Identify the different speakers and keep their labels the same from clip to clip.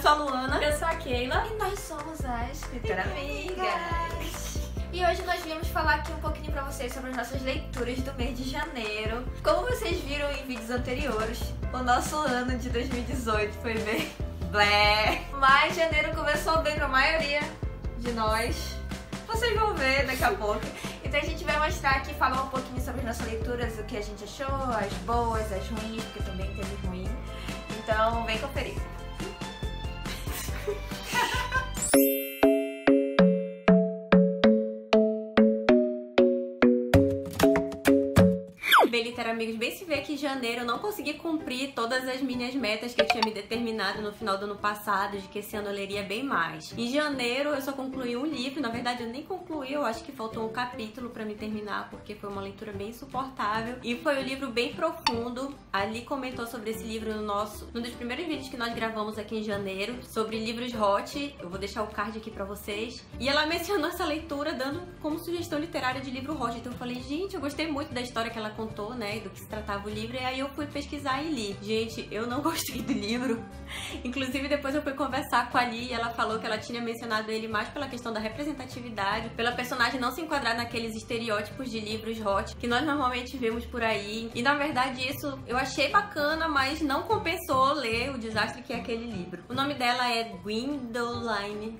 Speaker 1: sou a Luana.
Speaker 2: Eu sou a Keila.
Speaker 1: E nós somos as Literamigas. E hoje nós viemos falar aqui um pouquinho pra vocês sobre as nossas leituras do mês de janeiro. Como vocês viram em vídeos anteriores, o nosso ano de 2018 foi bem blé. Mas janeiro começou bem pra maioria de nós. Vocês vão ver daqui a pouco. Então a gente vai mostrar aqui, falar um pouquinho sobre as nossas leituras, o que a gente achou, as boas, as ruins, porque também teve ruim. Então vem conferir.
Speaker 2: Bem, Literamigos, bem se vê que em janeiro eu não consegui cumprir todas as minhas metas que eu tinha me determinado no final do ano passado, de que esse ano eu leria bem mais. Em janeiro eu só concluí um livro, na verdade eu nem concluí, eu acho que faltou um capítulo pra me terminar, porque foi uma leitura bem insuportável. E foi um livro bem profundo. A Ali comentou sobre esse livro num dos primeiros vídeos que nós gravamos aqui em janeiro, sobre livros hot. Eu vou deixar o card aqui pra vocês. E ela mencionou essa leitura dando como sugestão literária de livro hot. Então eu falei, gente, eu gostei muito da história que ela contou, né, do que se tratava o livro, e aí eu fui pesquisar e li. Gente, eu não gostei do livro. Inclusive, depois eu fui conversar com a Ali e ela falou que ela tinha mencionado ele mais pela questão da representatividade, pela personagem não se enquadrar naqueles estereótipos de livros hot que nós normalmente vemos por aí. E na verdade isso eu achei bacana, mas não compensou ler o desastre que é aquele livro. O nome dela é Gwendoline,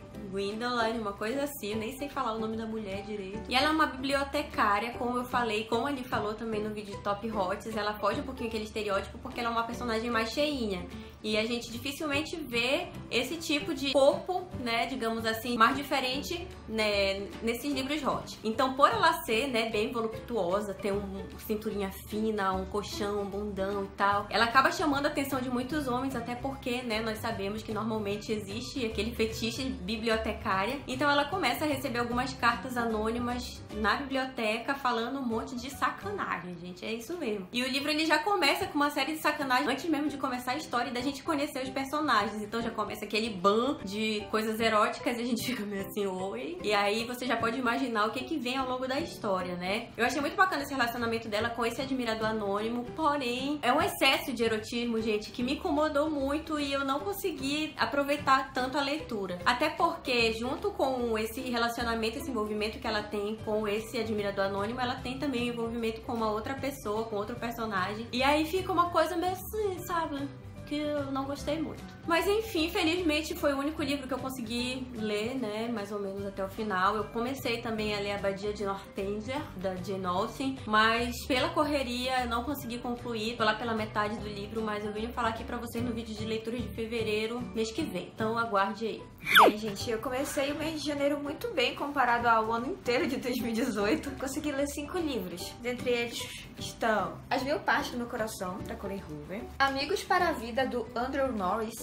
Speaker 2: uma coisa assim, eu nem sei falar o nome da mulher direito. E ela é uma bibliotecária, como eu falei, como ele falou também no vídeo de Top Hots, ela foge um pouquinho aquele estereótipo porque ela é uma personagem mais cheinha. E a gente dificilmente vê esse tipo de corpo, né, digamos assim, mais diferente, né, nesses livros hot. Então, por ela ser, né, bem voluptuosa, ter cinturinha fina, um colchão, um bundão e tal, ela acaba chamando a atenção de muitos homens, até porque, né, nós sabemos que normalmente existe aquele fetiche de bibliotecária. Então ela começa a receber algumas cartas anônimas na biblioteca falando um monte de sacanagem, gente, é isso mesmo. E o livro ele já começa com uma série de sacanagens antes mesmo de começar a história e da gente conhecer os personagens. Então já começa aquele ban de coisas eróticas e a gente fica meio assim, oi. E aí você já pode imaginar o que que vem ao longo da história, né? Eu achei muito bacana esse relacionamento dela com esse admirador anônimo, porém é um excesso de erotismo, gente, que me incomodou muito e eu não consegui aproveitar tanto a leitura. Até porque junto com esse relacionamento, esse envolvimento que ela tem com esse admirador anônimo, ela tem também um envolvimento com uma outra pessoa, com outro personagem. E aí fica uma coisa meio assim, sabe? Que eu não gostei muito. Mas enfim, felizmente foi o único livro que eu consegui ler, né, mais ou menos até o final. Eu comecei também a ler A Abadia de Northanger, da Jane Austen, mas pela correria eu não consegui concluir, tô lá pela metade do livro, mas eu vim falar aqui pra vocês no vídeo de leitura de fevereiro, mês que vem. Então aguarde aí.
Speaker 1: Bem, gente, eu comecei o mês de janeiro muito bem comparado ao ano inteiro de 2018. Consegui ler 5 livros. Dentre eles estão As Mil Partes do Meu Coração, da Colleen Hoover, Amigos para a Vida, do Andrew Norris,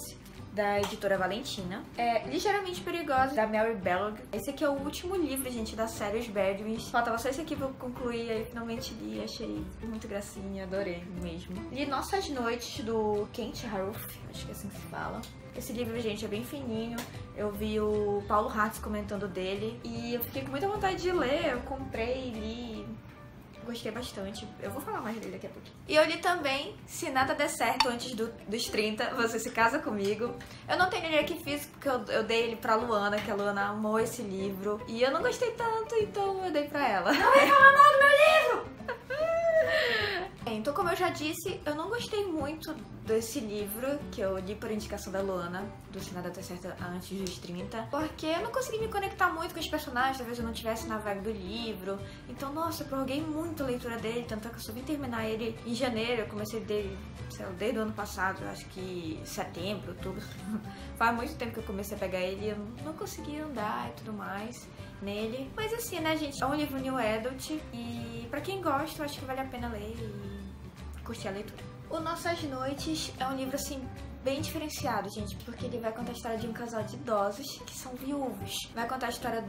Speaker 1: da editora Valentina, Ligeiramente Perigosa, da Mary Bellog. Esse aqui é o último livro, gente, da série Os Bedouins. Faltava só esse aqui pra eu concluir, aí finalmente li, achei muito gracinha, adorei mesmo. Li Nossas Noites, do Kent Haruf, acho que é assim que se fala. Esse livro, gente, é bem fininho. Eu vi o Paulo Hartz comentando dele e eu fiquei com muita vontade de ler. Eu comprei, li, gostei bastante. Eu vou falar mais dele daqui a pouquinho. E eu li também Se Nada Der Certo Antes dos 30, Você Se Casa Comigo. Eu não tenho ele aqui físico porque eu dei ele pra Luana, que a Luana amou esse livro. E eu não gostei tanto, então eu dei pra ela.
Speaker 2: Não vai falar mal do meu livro!
Speaker 1: Então, como eu já disse, eu não gostei muito desse livro, que eu li por indicação da Luana, do Se Nada Der Certo Antes dos 30, porque eu não consegui me conectar muito com os personagens, talvez eu não estivesse na vibe do livro. Então, nossa, eu prorroguei muito a leitura dele, tanto é que eu só vim terminar ele em janeiro. Eu comecei dele, sei lá, desde o ano passado, acho que setembro, outubro. Faz muito tempo que eu comecei a pegar ele e eu não consegui andar e tudo mais nele. Mas assim, né, gente, é um livro new adult e pra quem gosta, eu acho que vale a pena ler e curtir a leitura. O Nossas Noites é um livro, assim, bem diferenciado, gente, porque ele vai contar a história de um casal de idosos que são viúvos. Vai contar a história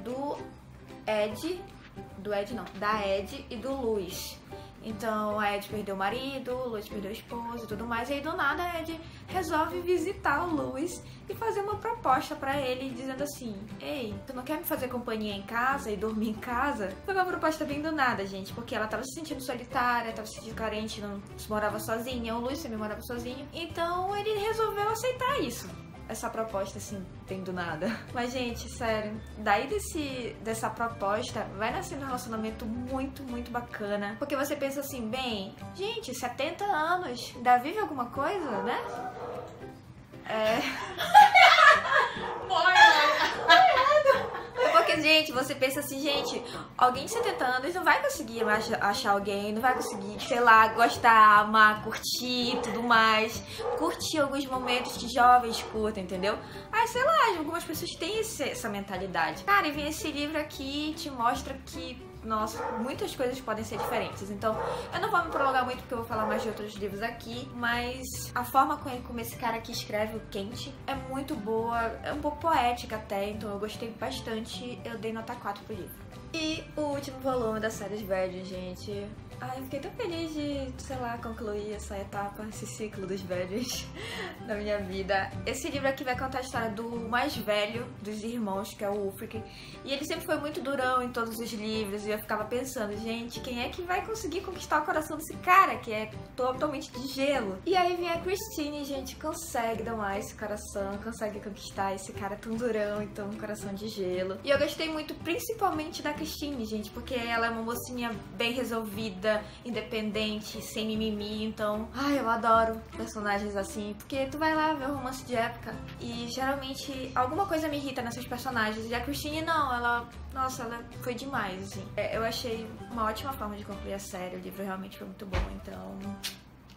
Speaker 1: da Ed e do Luiz. Então a Ed perdeu o marido, o Luiz perdeu a esposa e tudo mais. E aí do nada a Ed resolve visitar o Luiz e fazer uma proposta pra ele, dizendo assim: ei, tu não quer me fazer companhia em casa e dormir em casa? Foi uma proposta bem do nada, gente, porque ela tava se sentindo solitária, tava se sentindo carente, não morava sozinha, o Luiz também morava sozinho. Então ele resolveu aceitar isso. essa proposta assim, bem do nada. Mas, gente, sério, daí dessa proposta vai nascendo um relacionamento muito, muito bacana. Porque você pensa assim, bem, gente, 70 anos, ainda vive alguma coisa, né? Porque, gente, você pensa assim, gente, alguém de 70 anos não vai conseguir mais achar alguém, não vai conseguir, sei lá, gostar, amar, curtir e tudo mais. Curtir alguns momentos que jovens curtem, entendeu? Aí, sei lá, algumas pessoas têm essa mentalidade. Cara, e vem esse livro aqui e te mostra que, nossa, muitas coisas podem ser diferentes. Então, eu não vou me prolongar muito porque eu vou falar mais de outros livros aqui, mas a forma como esse cara aqui escreve, o Kent, é muito boa, é um pouco poética até, então eu gostei bastante, eu dei nota 4 pro livro. E o último volume da série Virgin, gente. Ai, eu fiquei tão feliz de, sei lá, concluir essa etapa, esse ciclo dos velhos da minha vida. Esse livro aqui vai contar a história do mais velho dos irmãos, que é o Ulfric. E ele sempre foi muito durão em todos os livros. E eu ficava pensando, gente, quem é que vai conseguir conquistar o coração desse cara, que é totalmente de gelo? E aí vem a Christine, gente, consegue domar esse coração, consegue conquistar esse cara tão durão, então um coração de gelo. E eu gostei muito, principalmente da Christine, gente, porque ela é uma mocinha bem resolvida, independente, sem mimimi, então, ai, eu adoro personagens assim, porque tu vai lá ver o romance de época e geralmente alguma coisa me irrita nessas personagens, e a Christine não, ela, nossa, ela foi demais, assim. Eu achei uma ótima forma de concluir a série, o livro realmente foi muito bom, então,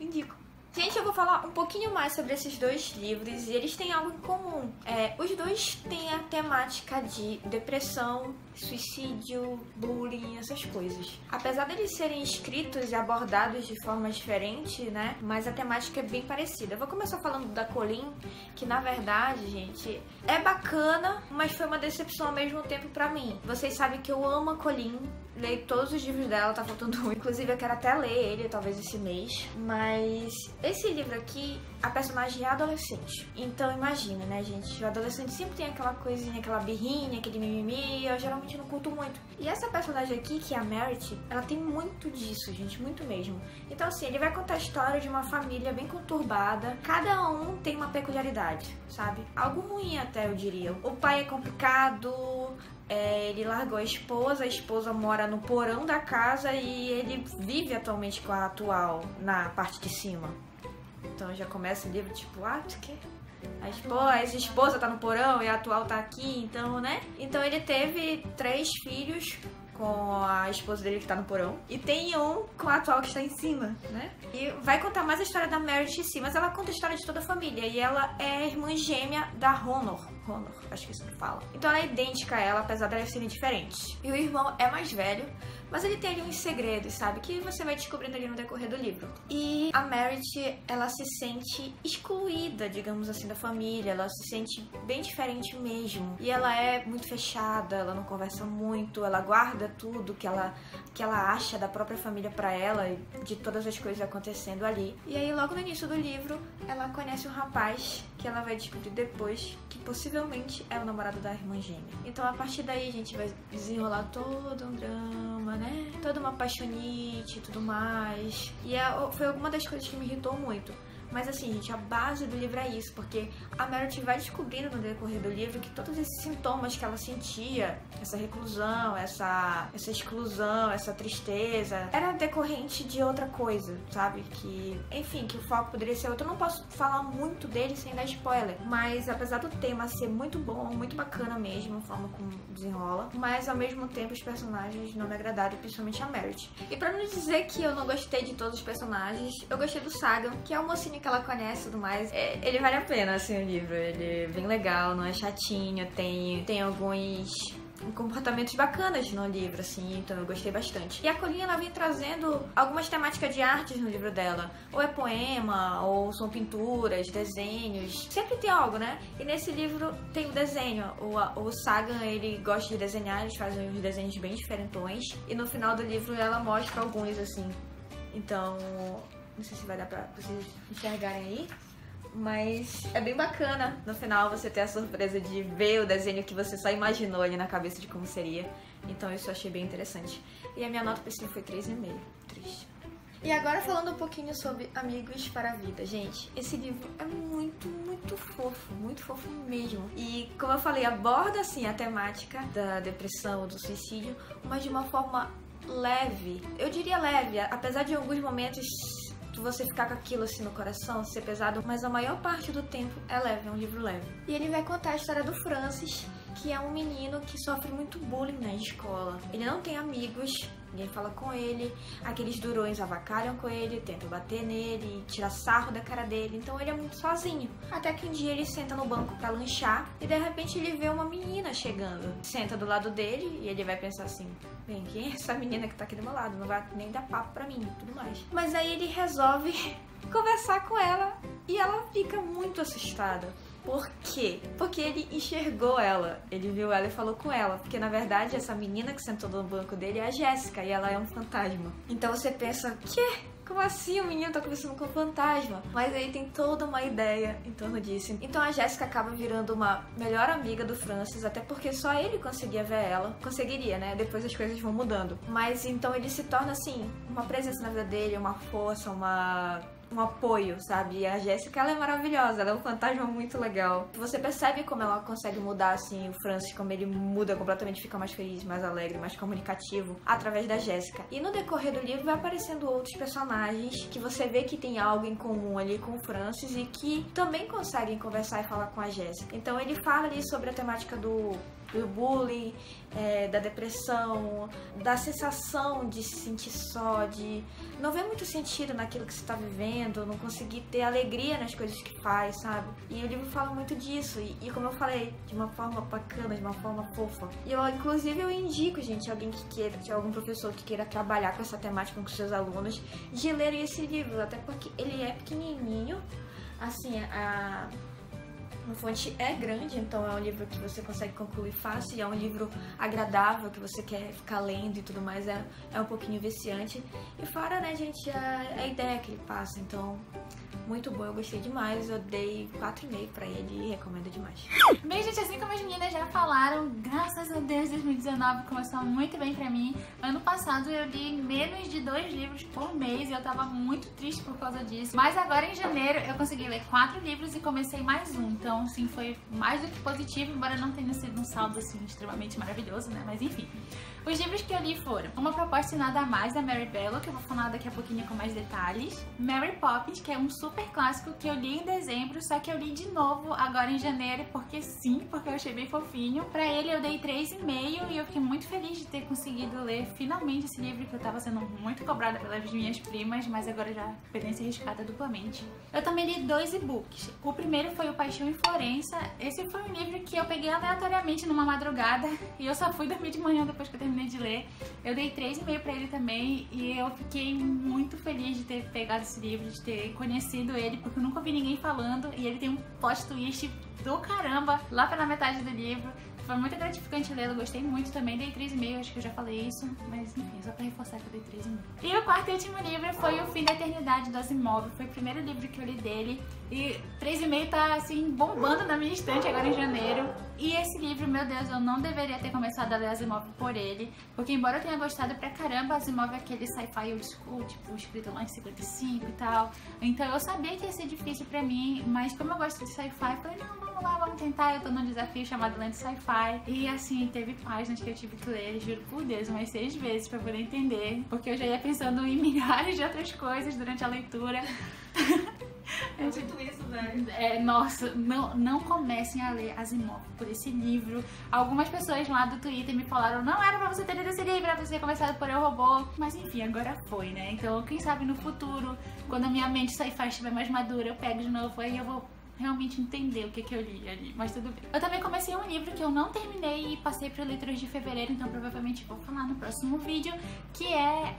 Speaker 1: indico. Gente, eu vou falar um pouquinho mais sobre esses dois livros e eles têm algo em comum. Os dois têm a temática de depressão, suicídio, bullying, essas coisas. Apesar deles serem escritos e abordados de forma diferente, né? Mas a temática é bem parecida. Eu vou começar falando da Colleen, que na verdade, gente, é bacana, mas foi uma decepção ao mesmo tempo pra mim. Vocês sabem que eu amo a Colleen, leio todos os livros dela, tá faltando um. Inclusive eu quero até ler ele, talvez esse mês. Mas esse livro aqui, a personagem é adolescente. Então imagina, né, gente? O adolescente sempre tem aquela coisinha, aquela birrinha, aquele mimimi. Eu geralmente não curto muito. E essa personagem aqui, que é a Merit, ela tem muito disso, gente, muito mesmo. Então assim, ele vai contar a história de uma família bem conturbada. Cada um tem uma peculiaridade, sabe? Algo ruim até, eu diria. O pai é complicado, ele largou a esposa mora no porão da casa e ele vive atualmente com a atual na parte de cima. Então já começa o livro tipo, tu quê? A ex-esposa tá no porão e a atual tá aqui, então, né? Então ele teve 3 filhos com a esposa dele que tá no porão. E tem um com a atual que está em cima, né? E vai contar mais a história da Merit em si, mas ela conta a história de toda a família. E ela é a irmã gêmea da Honor, acho que isso que fala. Então ela é idêntica a ela, apesar de elas serem diferentes. E o irmão é mais velho, mas ele tem ali uns segredos, sabe? Que você vai descobrindo ali no decorrer do livro. E a Merit, ela se sente excluída, digamos assim, da família. Ela se sente bem diferente mesmo. E ela é muito fechada, ela não conversa muito, ela guarda tudo que ela acha da própria família pra ela e de todas as coisas acontecendo ali. E aí, logo no início do livro, ela conhece um rapaz que ela vai descobrir depois que possivelmente é o namorado da irmã gêmea. Então, a partir daí, a gente vai desenrolar todo um drama, né? Toda uma paixonite e tudo mais. E foi alguma das coisas que me irritou muito. Mas assim, gente, a base do livro é isso, porque a Merit vai descobrindo no decorrer do livro que todos esses sintomas que ela sentia, essa reclusão, essa exclusão, essa tristeza, era decorrente de outra coisa, sabe? Que, enfim, que o foco poderia ser outro. Eu não posso falar muito dele sem dar spoiler, mas apesar do tema ser muito bom, muito bacana mesmo, a forma como desenrola, mas ao mesmo tempo os personagens não me agradaram, principalmente a Merit. E pra não dizer que eu não gostei de todos os personagens, eu gostei do Sagan, que é o mocinho que ela conhece e tudo mais. Ele vale a pena, assim, o livro. Ele é bem legal, não é chatinho, tem alguns comportamentos bacanas no livro, assim, então eu gostei bastante. E a Colleen, ela vem trazendo algumas temáticas de artes no livro dela. Ou é poema, ou são pinturas, desenhos. Sempre tem algo, né? E nesse livro tem o desenho. O Sagan, ele gosta de desenhar, eles fazem uns desenhos bem diferentões. E no final do livro ela mostra alguns, assim. Então, não sei se vai dar pra vocês enxergarem aí, mas é bem bacana no final você ter a surpresa de ver o desenho que você só imaginou ali na cabeça de como seria. Então isso eu achei bem interessante. E a minha nota pra esse livro foi 3,5. 3. E agora falando um pouquinho sobre Amigos para a Vida. Gente, esse livro é muito fofo mesmo. E como eu falei, aborda assim a temática da depressão, do suicídio, mas de uma forma leve. Eu diria leve, apesar de em alguns momentos você ficar com aquilo assim no coração, ser pesado, mas a maior parte do tempo é leve, é um livro leve. E ele vai contar a história do Francis, que é um menino que sofre muito bullying na escola. Ele não tem amigos, ninguém fala com ele, aqueles durões avacalham com ele, tentam bater nele, tirar sarro da cara dele, então ele é muito sozinho. Até que um dia ele senta no banco pra lanchar e de repente ele vê uma menina chegando. Senta do lado dele e ele vai pensar assim, bem, quem é essa menina que tá aqui do meu lado? Não vai nem dar papo pra mim e tudo mais. Mas aí ele resolve conversar com ela e ela fica muito assustada. Por quê? Porque ele enxergou ela, ele viu ela e falou com ela, porque na verdade essa menina que sentou no banco dele é a Jéssica e ela é um fantasma. Então você pensa, quê? Como assim o menino tá conversando com um fantasma? Mas aí tem toda uma ideia em torno disso. Então a Jéssica acaba virando uma melhor amiga do Francis, até porque só ele conseguia ver ela. Conseguiria, né? Depois as coisas vão mudando. Mas então ele se torna, assim, uma presença na vida dele, uma força, um apoio, sabe? E a Jéssica, ela é maravilhosa, ela é um fantasma muito legal. Você percebe como ela consegue mudar, assim, o Francis, como ele muda completamente, fica mais feliz, mais alegre, mais comunicativo, através da Jéssica. E no decorrer do livro vai aparecendo outros personagens que você vê que tem algo em comum ali com o Francis e que também conseguem conversar e falar com a Jéssica. Então ele fala ali sobre a temática do bullying, da depressão, da sensação de se sentir só, de não ver muito sentido naquilo que você está vivendo, não conseguir ter alegria nas coisas que faz, sabe? E o livro fala muito disso, e como eu falei, de uma forma bacana, de uma forma fofa. E inclusive eu indico, gente, alguém que queira, algum professor que queira trabalhar com essa temática com seus alunos, de lerem esse livro, até porque ele é pequenininho, assim, a fonte é grande, então é um livro que você consegue concluir fácil, é um livro agradável, que você quer ficar lendo e tudo mais, é um pouquinho viciante. E fora, né, gente, a ideia que ele passa, então, muito bom, eu gostei demais, eu dei 4,5 pra ele e recomendo demais.
Speaker 3: Bem, gente, assim como as meninas já falaram, graças a Deus 2019 começou muito bem pra mim. Ano passado eu li menos de 2 livros por mês e eu tava muito triste por causa disso. Mas agora em janeiro eu consegui ler 4 livros e comecei mais um, então assim, foi mais do que positivo, embora não tenha sido um saldo assim extremamente maravilhoso, né, mas enfim. Os livros que eu li foram Uma Proposta e Nada Mais, da Mary Bello, que eu vou falar daqui a pouquinho com mais detalhes. Mary Poppins, que é um super clássico que eu li em dezembro, só que eu li de novo agora em janeiro, porque sim, porque eu achei bem fofinho. Pra ele eu dei 3,5 e eu fiquei muito feliz de ter conseguido ler finalmente esse livro, que eu tava sendo muito cobrada pelas minhas primas, mas agora já experiência arriscada duplamente. Eu também li 2 e-books. O primeiro foi O Paixão em Florença. Esse foi um livro que eu peguei aleatoriamente numa madrugada e eu só fui dormir de manhã depois que eu terminei de ler. Eu dei 3,5 pra ele também e eu fiquei muito feliz de ter pegado esse livro, de ter conhecido ele, porque eu nunca ouvi ninguém falando e ele tem um plot twist do caramba lá pela metade do livro. Foi muito gratificante lê-lo, gostei muito também, dei 3,5, acho que eu já falei isso, mas enfim, só pra reforçar que eu dei 3,5. E o quarto e último livro foi O Fim da Eternidade, do Asimov, foi o primeiro livro que eu li dele, e 3,5 tá assim, bombando na minha estante agora em janeiro. E esse livro, meu Deus, eu não deveria ter começado a ler Asimov por ele, porque embora eu tenha gostado pra caramba, Asimov é aquele sci-fi old school, tipo, escrito lá em 55 e tal, então eu sabia que ia ser difícil pra mim, mas como eu gosto de sci-fi, eu falei, não, vamos lá, vamos tentar. Eu tô num desafio chamado Lendo Sci-Fi. E assim, teve páginas que eu tive que ler, juro por Deus, umas 6 vezes pra poder entender. Porque eu já ia pensando em milhares de outras coisas durante a leitura.
Speaker 2: É muito isso, velho.
Speaker 3: Nossa, não comecem a ler Asimov por esse livro. Algumas pessoas lá do Twitter me falaram, não era pra você ter lido esse livro, era pra você ter começado por Eu, Robô. Mas enfim, agora foi, né? Então, quem sabe no futuro, quando a minha mente sci-fi estiver mais madura, eu pego de novo, aí eu vou realmente entender o que eu li ali, mas tudo bem. Eu também comecei um livro que eu não terminei e passei para leituras de fevereiro, então provavelmente vou falar no próximo vídeo, que é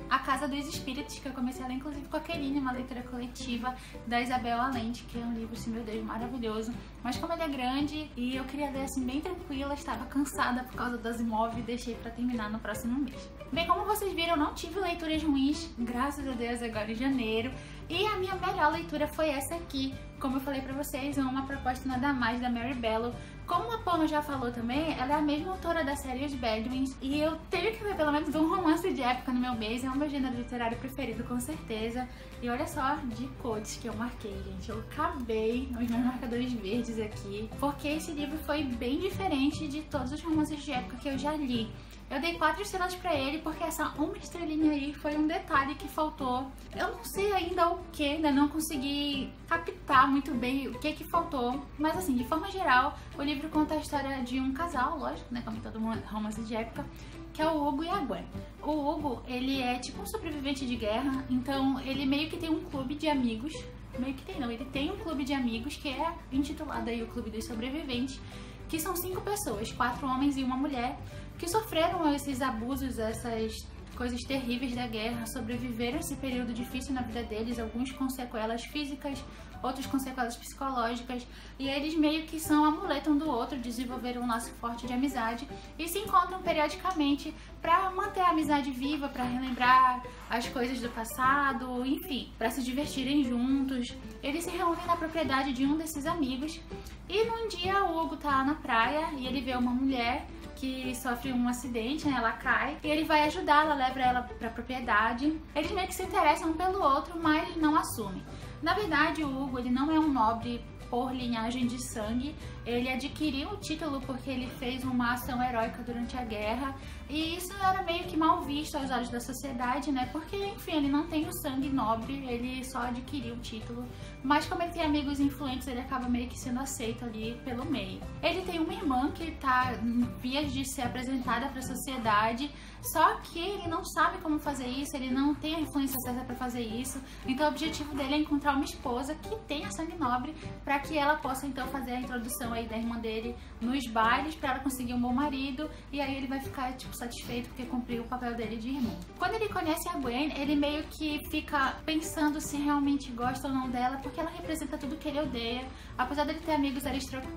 Speaker 3: A Casa dos Espíritos, que eu comecei a ler inclusive com a Keline, uma leitura coletiva da Isabel Allende, que é um livro, assim, meu Deus, maravilhoso. Mas como ele é grande e eu queria ler assim bem tranquila, estava cansada por causa do Asimov e deixei para terminar no próximo mês. Bem, como vocês viram, eu não tive leituras ruins, graças a Deus, agora em janeiro. E a minha melhor leitura foi essa aqui, como eu falei pra vocês, é Uma Proposta Nada Mais, da Mary Bello. Como a Pano já falou também, ela é a mesma autora da série Os Bedouins, e eu tenho que ver pelo menos um romance de época no meu mês, é o meu gênero literário preferido, com certeza. E olha só de quotes que eu marquei, gente, eu acabei nos meus marcadores verdes aqui, porque esse livro foi bem diferente de todos os romances de época que eu já li. Eu dei 4 estrelas pra ele porque essa uma estrelinha aí foi um detalhe que faltou. Eu não sei ainda o que, ainda não consegui captar muito bem o que faltou. Mas assim, de forma geral, o livro conta a história de um casal, lógico, né, como todo romance de época, que é o Hugo e a Gwen. O Hugo, ele é tipo um sobrevivente de guerra, então ele meio que tem um clube de amigos. Meio que tem, não, ele tem um clube de amigos que é intitulado aí o Clube dos Sobreviventes, que são 5 pessoas, 4 homens e uma mulher, que sofreram esses abusos, essas coisas terríveis da guerra, sobreviveram a esse período difícil na vida deles, alguns com sequelas físicas, outros com sequelas psicológicas, e eles meio que são amuleto um do outro, desenvolveram um laço forte de amizade e se encontram periodicamente para manter a amizade viva, para relembrar as coisas do passado, enfim, para se divertirem juntos. Eles se reúnem na propriedade de um desses amigos e num dia o Hugo tá na praia e ele vê uma mulher que sofre um acidente, né? Ela cai e ele vai ajudá-la, leva ela pra propriedade. Eles meio que se interessam um pelo outro, mas não assumem. Na verdade, o Hugo, ele não é um nobre por linhagem de sangue, ele adquiriu o título porque ele fez uma ação heróica durante a guerra, e isso era meio que mal visto aos olhos da sociedade, né, porque, enfim, ele não tem o sangue nobre, ele só adquiriu o título, mas como ele tem amigos influentes, ele acaba meio que sendo aceito ali pelo meio. Ele tem uma irmã que tá em vias de ser apresentada para a sociedade, só que ele não sabe como fazer isso, ele não tem a influência certa para fazer isso, então o objetivo dele é encontrar uma esposa que tenha sangue nobre para que ela possa então fazer a introdução aí da irmã dele nos bailes, para ela conseguir um bom marido, e aí ele vai ficar tipo satisfeito porque cumpriu o papel dele de irmão. Quando ele conhece a Gwen, ele meio que fica pensando se realmente gosta ou não dela, porque ela representa tudo que ele odeia. Apesar dele ter amigos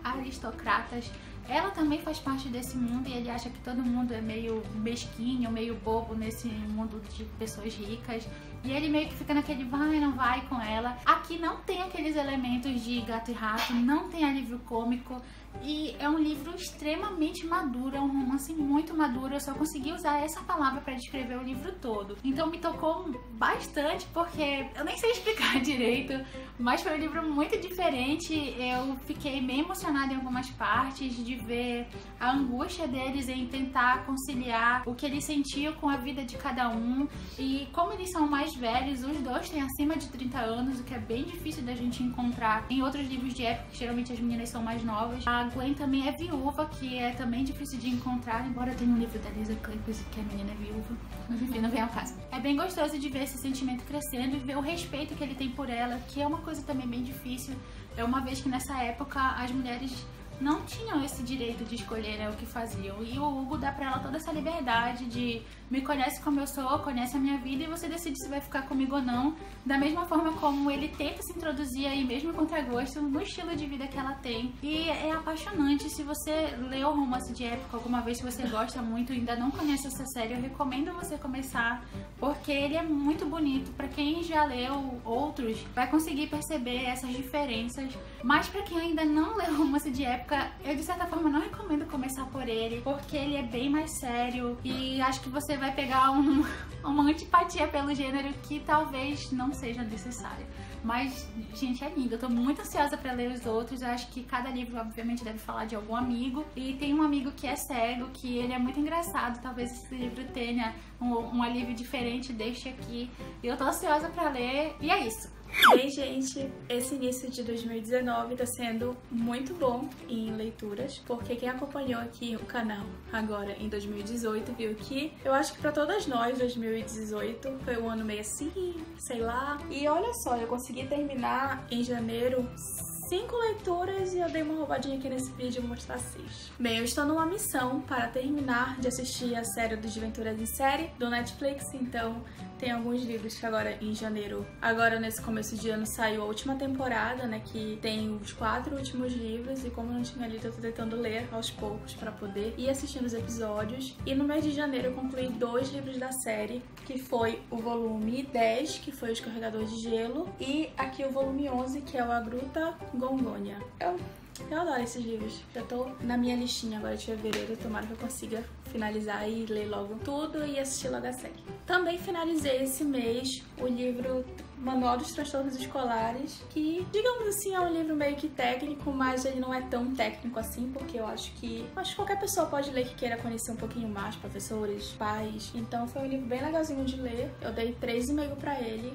Speaker 3: aristocratas, ela também faz parte desse mundo e ele acha que todo mundo é meio mesquinho, meio bobo nesse mundo de pessoas ricas. E ele meio que fica naquele vai, não vai com ela. Aqui não tem aqueles elementos de gato e rato, não tem alívio cômico. E é um livro extremamente maduro, é um romance muito maduro. Eu só consegui usar essa palavra para descrever o livro todo. Então me tocou bastante, porque eu nem sei explicar direito, mas foi um livro muito diferente. Eu fiquei meio emocionada em algumas partes de ver a angústia deles em tentar conciliar o que eles sentiam com a vida de cada um. E como eles são mais velhos, os dois têm acima de 30 anos, o que é bem difícil da gente encontrar em outros livros de época, que geralmente as meninas são mais novas. A Gwen também é viúva, que é também difícil de encontrar, embora eu tenha um livro da Lisa Kleypas que a menina é viúva, mas enfim, não vem ao caso. É bem gostoso de ver esse sentimento crescendo e ver o respeito que ele tem por ela, que é uma coisa também bem difícil, uma vez que nessa época as mulheres não tinham esse direito de escolher, né, o que faziam. E o Hugo dá pra ela toda essa liberdade de me conhece como eu sou, conhece a minha vida e você decide se vai ficar comigo ou não. Da mesma forma como ele tenta se introduzir aí, mesmo contra gosto, no estilo de vida que ela tem. E é apaixonante. Se você leu romance de época alguma vez, se você gosta muito e ainda não conhece essa série, eu recomendo você começar, porque ele é muito bonito. Pra quem já leu outros, vai conseguir perceber essas diferenças. Mas pra quem ainda não leu romance de época, eu de certa forma não recomendo começar por ele, porque ele é bem mais sério e acho que você vai pegar uma antipatia pelo gênero que talvez não seja necessária. Mas, gente, é lindo. Eu tô muito ansiosa pra ler os outros. Eu acho que cada livro, obviamente, deve falar de algum amigo. E tem um amigo que é cego, que ele é muito engraçado. Talvez esse livro tenha um alívio diferente deste aqui. E eu tô ansiosa pra ler. E é isso.
Speaker 4: Bem, gente, esse início de 2019 tá sendo muito bom em leituras, porque quem acompanhou aqui o canal agora em 2018 viu que eu acho que pra todas nós 2018 foi um ano meio assim, sei lá. E olha só, eu consegui terminar em janeiro 5 leituras e eu dei uma roubadinha aqui nesse vídeo e vou mostrar 6. Bem, eu estou numa missão para terminar de assistir a série dos Desventuras em Série do Netflix, então Tem alguns livros que agora em janeiro, agora nesse começo de ano saiu a última temporada, né, que tem os 4 últimos livros, e como eu não tinha lido, eu tô tentando ler aos poucos pra poder ir assistindo os episódios. E no mês de janeiro eu concluí 2 livros da série, que foi o volume 10, que foi Os Carregadores de Gelo, e aqui o volume 11, que é o A Gruta Gongonha. Eu adoro esses livros. Já tô na minha listinha agora de fevereiro. Tomara que eu consiga finalizar e ler logo tudo e assistir logo a série. Também finalizei esse mês o livro Manual dos Transtornos Escolares, que, digamos assim, é um livro meio que técnico, mas ele não é tão técnico assim, porque eu acho que qualquer pessoa pode ler que queira conhecer um pouquinho mais, professores, pais. Então foi um livro bem legalzinho de ler. Eu dei 3,5 pra ele.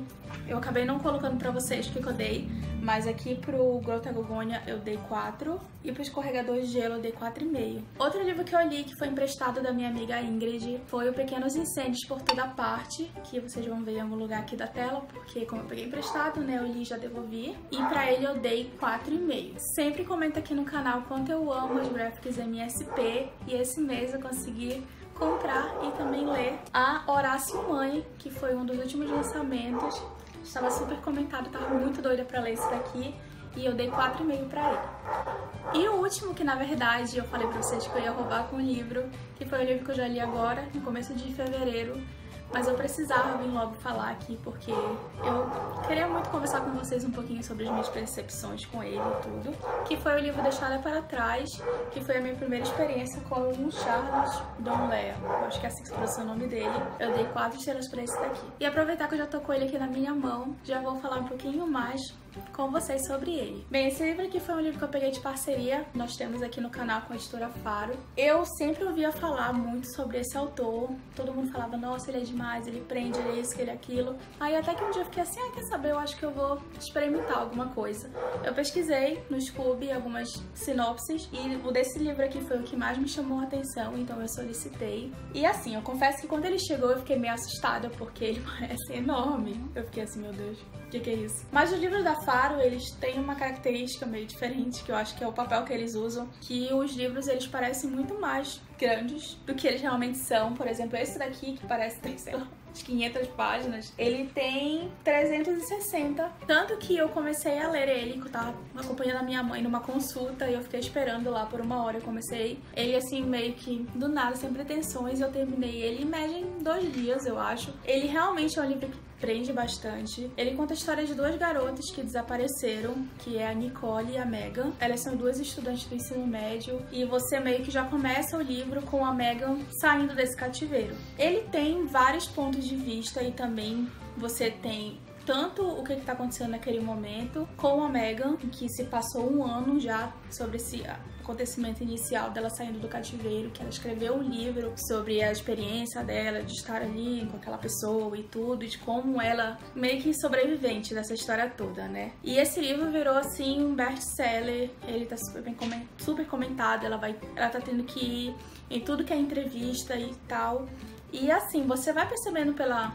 Speaker 4: Eu acabei não colocando pra vocês o que eu dei, mas aqui pro Gruta Gongonha eu dei 4 e pro Escorregador de Gelo eu dei 4,5. Outro livro que eu li, que foi emprestado da minha amiga Ingrid, foi o Pequenos Incêndios por Toda Parte, que vocês vão ver em algum lugar aqui da tela, porque como eu peguei emprestado, né, eu li e já devolvi. E pra ele eu dei 4,5. Sempre comenta aqui no canal quanto eu amo as graphics MSP, e esse mês eu consegui comprar e também ler a Horácio Mãe, que foi um dos últimos lançamentos. Estava super comentado, tava muito doida pra ler esse daqui, e eu dei 4,5 pra ele. E o último, que na verdade eu falei pra vocês que eu ia roubar com o livro, que foi o livro que eu já li agora, no começo de fevereiro, mas eu precisava vir logo falar aqui, porque eu queria muito conversar com vocês um pouquinho sobre as minhas percepções com ele e tudo, que foi o livro Deixada para Trás, que foi a minha primeira experiência com o Charles Donlea. Eu acho que é assim que se pronuncia o nome dele. Eu dei 4 estrelas pra esse daqui. E aproveitar que eu já tô com ele aqui na minha mão, já vou falar um pouquinho mais com vocês sobre ele. Bem, esse livro aqui foi um livro que eu peguei de parceria, nós temos aqui no canal com a editora Faro. Eu sempre ouvia falar muito sobre esse autor, todo mundo falava, nossa, ele é demais, ele prende, ele é isso, ele é aquilo. Aí até que um dia eu fiquei assim, quer saber, eu acho que eu vou experimentar alguma coisa. Eu pesquisei no Scoob algumas sinopses, e o desse livro aqui foi o que mais me chamou a atenção, então eu solicitei. E assim, eu confesso que quando ele chegou eu fiquei meio assustada, porque ele parece enorme. Eu fiquei assim, meu Deus, o que é isso? Mas os livros da Faro, eles têm uma característica meio diferente, que eu acho que é o papel que eles usam, que os livros, eles parecem muito mais grandes do que eles realmente são. Por exemplo, esse daqui, que parece ter, sei lá, 500 páginas, ele tem 360. Tanto que eu comecei a ler ele, que eu tava acompanhando a minha mãe numa consulta, e eu fiquei esperando lá por 1 hora. Eu comecei ele assim, meio que do nada, sem pretensões. Eu terminei ele em média em 2 dias, eu acho. Ele realmente é um livro que prende bastante. Ele conta a história de 2 garotas que desapareceram, que é a Nicole e a Megan. Elas são 2 estudantes do ensino médio, e você meio que já começa o livro com a Megan saindo desse cativeiro. Ele tem vários pontos de vista, e também você tem tanto o que está acontecendo naquele momento com a Megan, que se passou 1 ano já sobre esse acontecimento inicial dela saindo do cativeiro, que ela escreveu um livro sobre a experiência dela de estar ali com aquela pessoa e tudo, e de como ela meio que sobrevivente dessa história toda, né? E esse livro virou assim um best-seller, ele tá super comentado, ela tá tendo que ir em tudo que é entrevista e tal. E assim, você vai percebendo pela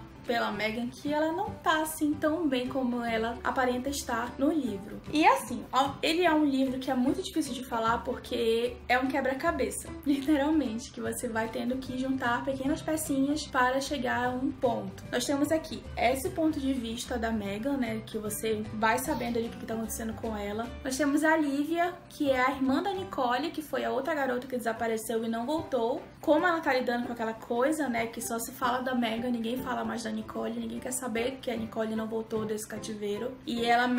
Speaker 4: Megan que ela não tá assim tão bem como ela aparenta estar no livro. E assim, ele é um livro que é muito difícil de falar, porque é um quebra-cabeça, literalmente, que você vai tendo que juntar pequenas pecinhas para chegar a um ponto. Nós temos aqui esse ponto de vista da Megan, né, que você vai sabendo ali o que tá acontecendo com ela. Nós temos a Lívia, que é a irmã da Nicole, que foi a outra garota que desapareceu e não voltou. Como ela tá lidando com aquela coisa, né, que só se fala da Megan, ninguém fala mais da Nicole, ninguém quer saber que a Nicole não voltou desse cativeiro. E ela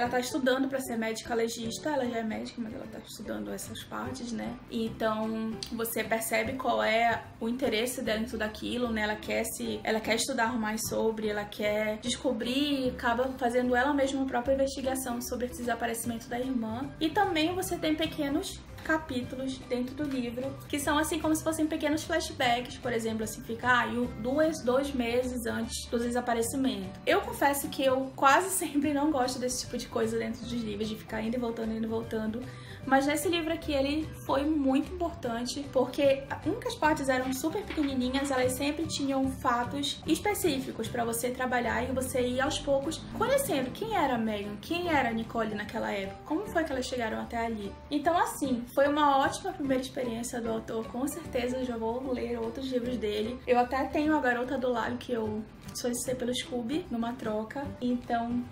Speaker 4: tá estudando pra ser médica legista, ela já é médica, mas ela tá estudando essas partes, né? Então você percebe qual é o interesse dela em tudo aquilo, né? Ela quer estudar mais sobre, ela quer descobrir, e acaba fazendo ela mesma a própria investigação sobre esse desaparecimento da irmã. E também você tem pequenos capítulos dentro do livro, que são assim como se fossem pequenos flashbacks, por exemplo, assim, fica 2 meses antes do desaparecimento. Eu confesso que eu quase sempre não gosto desse tipo de coisa dentro dos livros, de ficar indo e voltando, mas nesse livro aqui ele foi muito importante, porque as partes eram super pequenininhas, elas sempre tinham fatos específicos pra você trabalhar, e você ir aos poucos conhecendo quem era a Megan, quem era a Nicole naquela época, como foi que elas chegaram até ali. Então assim, foi uma ótima primeira experiência do autor, com certeza eu já vou ler outros livros dele. Eu até tenho A Garota do Lago, que eu solicitei pelo Scooby numa troca, então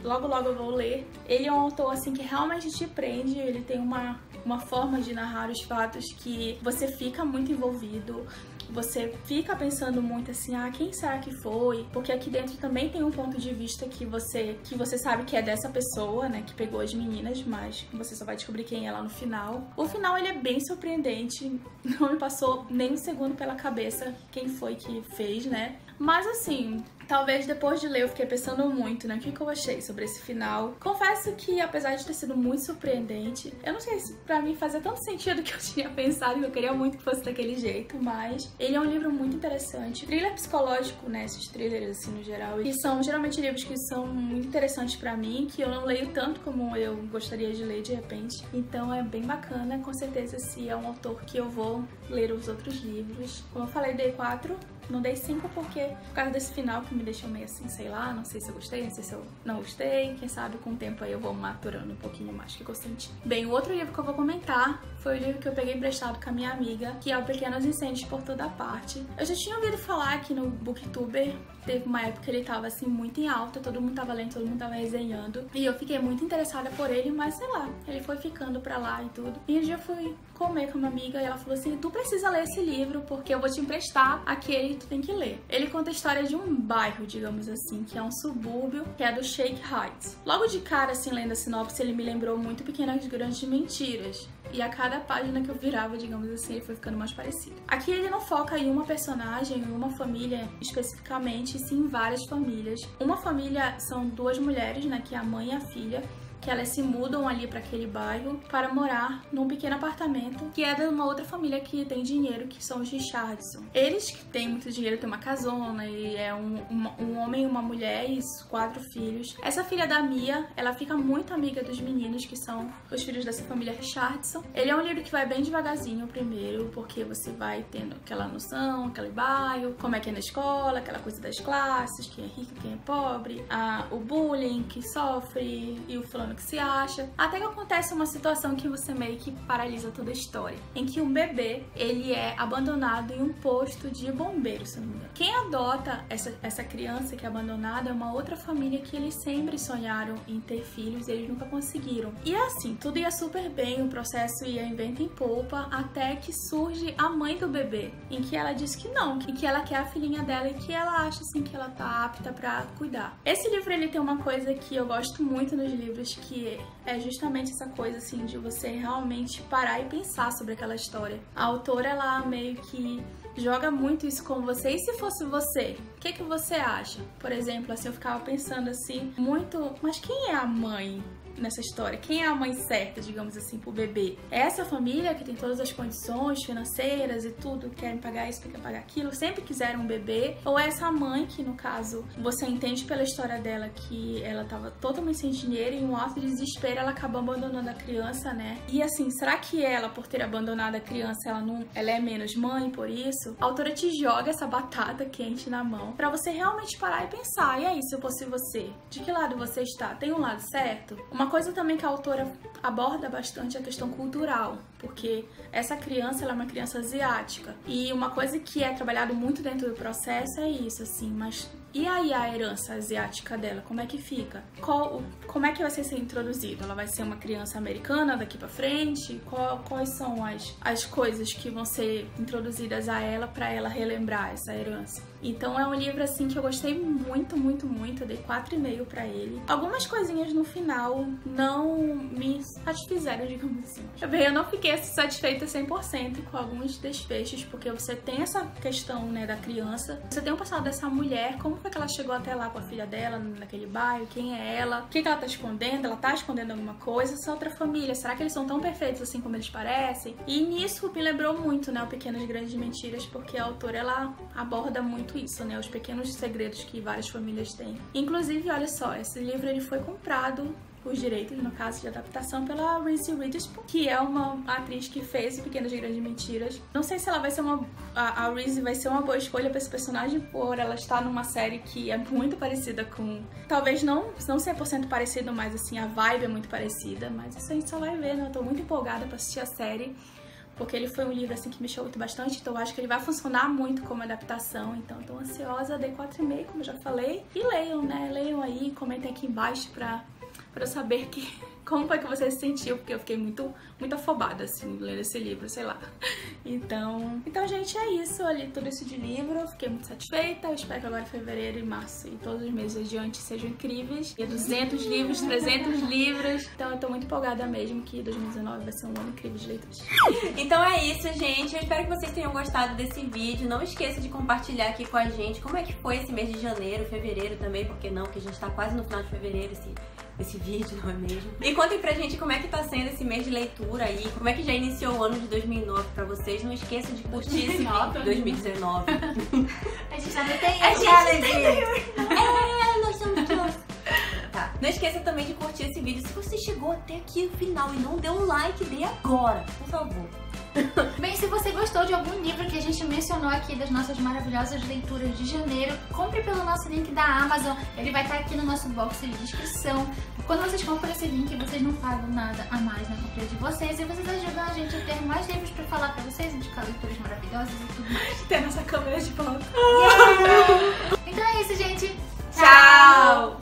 Speaker 4: logo eu vou ler. Ele é um autor assim que realmente te prende, ele tem uma forma de narrar os fatos que você fica muito envolvido. Você fica pensando muito assim, quem será que foi? Porque aqui dentro também tem um ponto de vista que você sabe que é dessa pessoa, né, que pegou as meninas, mas você só vai descobrir quem é lá no final. O final, ele é bem surpreendente, não me passou nem um segundo pela cabeça quem foi que fez, né? Mas assim, talvez depois de ler eu fiquei pensando muito, né? O que eu achei sobre esse final. Confesso que, apesar de ter sido muito surpreendente, eu não sei se pra mim fazia tanto sentido que eu tinha pensado, que eu queria muito que fosse daquele jeito, mas ele é um livro muito interessante. Thriller psicológico, né? Esses thrillers, assim, no geral, e são geralmente livros que são muito interessantes pra mim, que eu não leio tanto como eu gostaria de ler de repente. Então é bem bacana, com certeza, se é um autor que eu vou ler os outros livros. Como eu falei, dei 4. Não dei 5 porque, por causa desse final que me deixou meio assim, sei lá, não sei se eu gostei, não sei se eu não gostei. Quem sabe com o tempo aí eu vou maturando um pouquinho mais que eu senti. Bem, o outro livro que eu vou comentar foi o livro que eu peguei emprestado com a minha amiga, que é o Pequenos Incêndios por Toda Parte. Eu já tinha ouvido falar aqui no Booktuber, teve uma época que ele tava assim muito em alta, todo mundo tava lendo, todo mundo tava resenhando. E eu fiquei muito interessada por ele, mas sei lá, ele foi ficando pra lá e tudo. E um dia eu fui comer com uma amiga e ela falou assim, tu precisa ler esse livro porque eu vou te emprestar aquele que tu tem que ler. Ele conta a história de um bairro, digamos assim, que é um subúrbio, que é do Shake Heights. Logo de cara, assim, lendo a sinopse, ele me lembrou muito Pequenas Grandes Mentiras. E a cada página que eu virava, digamos assim, ele foi ficando mais parecido. Aqui ele não foca em uma personagem, em uma família especificamente, e sim em várias famílias. Uma família são 2 mulheres, né, que é a mãe e a filha, que elas se mudam ali para aquele bairro para morar num pequeno apartamento que é de uma outra família que tem dinheiro, que são os Richardson. Eles que têm muito dinheiro, têm uma casona e é um homem e uma mulher e 4 filhos. Essa filha da Mia, ela fica muito amiga dos meninos que são os filhos dessa família Richardson. Ele é um livro que vai bem devagarzinho primeiro, porque você vai tendo aquela noção, aquele bairro, como é que é na escola, aquela coisa das classes, quem é rico, quem é pobre, o bullying que sofre e o fulano que se acha, até que acontece uma situação que você meio que paralisa toda a história, em que um bebê, ele é abandonado em um posto de bombeiros, se não me engano. Quem adota essa criança que é abandonada é uma outra família que eles sempre sonharam em ter filhos e eles nunca conseguiram. E assim, tudo ia super bem, o processo ia em vento em polpa, até que surge a mãe do bebê, em que ela diz que não, que ela quer a filhinha dela e que ela acha assim que ela tá apta pra cuidar. Esse livro, ele tem uma coisa que eu gosto muito nos livros, que é justamente essa coisa assim de você realmente parar e pensar sobre aquela história. A autora, ela meio que joga muito isso com você. E se fosse você, o que você acha? Por exemplo, assim, eu ficava pensando assim, muito, mas quem é a mãe nessa história? Quem é a mãe certa, digamos assim, pro bebê? É essa família que tem todas as condições financeiras e tudo, querem pagar isso, querem pagar aquilo, sempre quiseram um bebê? Ou é essa mãe que, no caso, você entende pela história dela que ela tava totalmente sem dinheiro e em um ato de desespero ela acabou abandonando a criança, né? E assim, será que ela, por ter abandonado a criança, ela é menos mãe por isso? A autora te joga essa batata quente na mão pra você realmente parar e pensar, e aí, se eu fosse você? De que lado você está? Tem um lado certo? Uma coisa também que a autora aborda bastante é a questão cultural, porque essa criança, ela é uma criança asiática, e uma coisa que é trabalhado muito dentro do processo é isso, assim, mas e aí a herança asiática dela, como é que fica? Como é que vai ser introduzido? Ela vai ser uma criança americana daqui pra frente? Quais são as coisas que vão ser introduzidas a ela pra ela relembrar essa herança? Então é um livro assim que eu gostei muito, muito, muito. Eu dei 4,5 pra ele. Algumas coisinhas no final não me satisfizeram, digamos assim. Bem, eu não fiquei satisfeita 100% com alguns desfechos, porque você tem essa questão, né, da criança. Você tem o passado dessa mulher, como foi que ela chegou até lá com a filha dela, naquele bairro, quem é ela, o que ela tá escondendo, ela tá escondendo alguma coisa, essa outra família, será que eles são tão perfeitos assim como eles parecem? E nisso me lembrou muito, né, o Pequenas Grandes Mentiras, porque a autora, ela aborda muito isso, né, os pequenos segredos que várias famílias têm. Inclusive, olha só, esse livro ele foi comprado, os direitos, no caso de adaptação, pela Reese Witherspoon, que é uma atriz que fez Pequenas Grandes Mentiras. Não sei se ela vai ser a Reese vai ser uma boa escolha para esse personagem, por ela estar numa série que é muito parecida com... Talvez não 100% parecido, mas assim, a vibe é muito parecida, mas isso a gente só vai ver, né? Eu tô muito empolgada para assistir a série, porque ele foi um livro assim que mexeu muito bastante, então eu acho que ele vai funcionar muito como adaptação, então eu tô ansiosa, dei 4,5, como eu já falei. E leiam, né? Leiam aí, comentem aqui embaixo pra eu saber como foi que você se sentiu, porque eu fiquei muito afobada, assim, lendo esse livro, sei lá. Então, gente, é isso. Eu li tudo isso de livro, eu fiquei muito satisfeita. Eu espero que agora fevereiro e março e todos os meses adiante sejam incríveis. E 200 livros, 300 livros. Então eu tô muito empolgada mesmo que 2019 vai ser um ano incrível de leituras.
Speaker 2: Então é isso, gente. Eu espero que vocês tenham gostado desse vídeo. Não esqueça de compartilhar aqui com a gente como é que foi esse mês de janeiro, fevereiro também, porque não, porque a gente tá quase no final de fevereiro, esse vídeo, não é mesmo? E contem pra gente como é que tá sendo esse mês de leitura aí, como é que já iniciou o ano de 2009 pra vocês. Não esqueçam de curtir esse vídeo. 2019.
Speaker 3: A gente já não tem
Speaker 2: a gente nós somos todos. Tá. Não esqueça também de curtir esse vídeo. Se você chegou até aqui no final e não deu um like, dê agora, por favor.
Speaker 3: Bem, se você gostou de algum livro que a gente mencionou aqui das nossas maravilhosas leituras de janeiro, compre pelo nosso link da Amazon, ele vai estar aqui no nosso box de descrição. Quando vocês compram esse link, vocês não pagam nada a mais na compra de vocês e vocês ajudam a gente a ter mais livros pra falar pra vocês, indicar leituras maravilhosas e tudo mais.
Speaker 4: Ter nossa câmera de volta.
Speaker 3: Então é isso, gente.
Speaker 2: Tchau!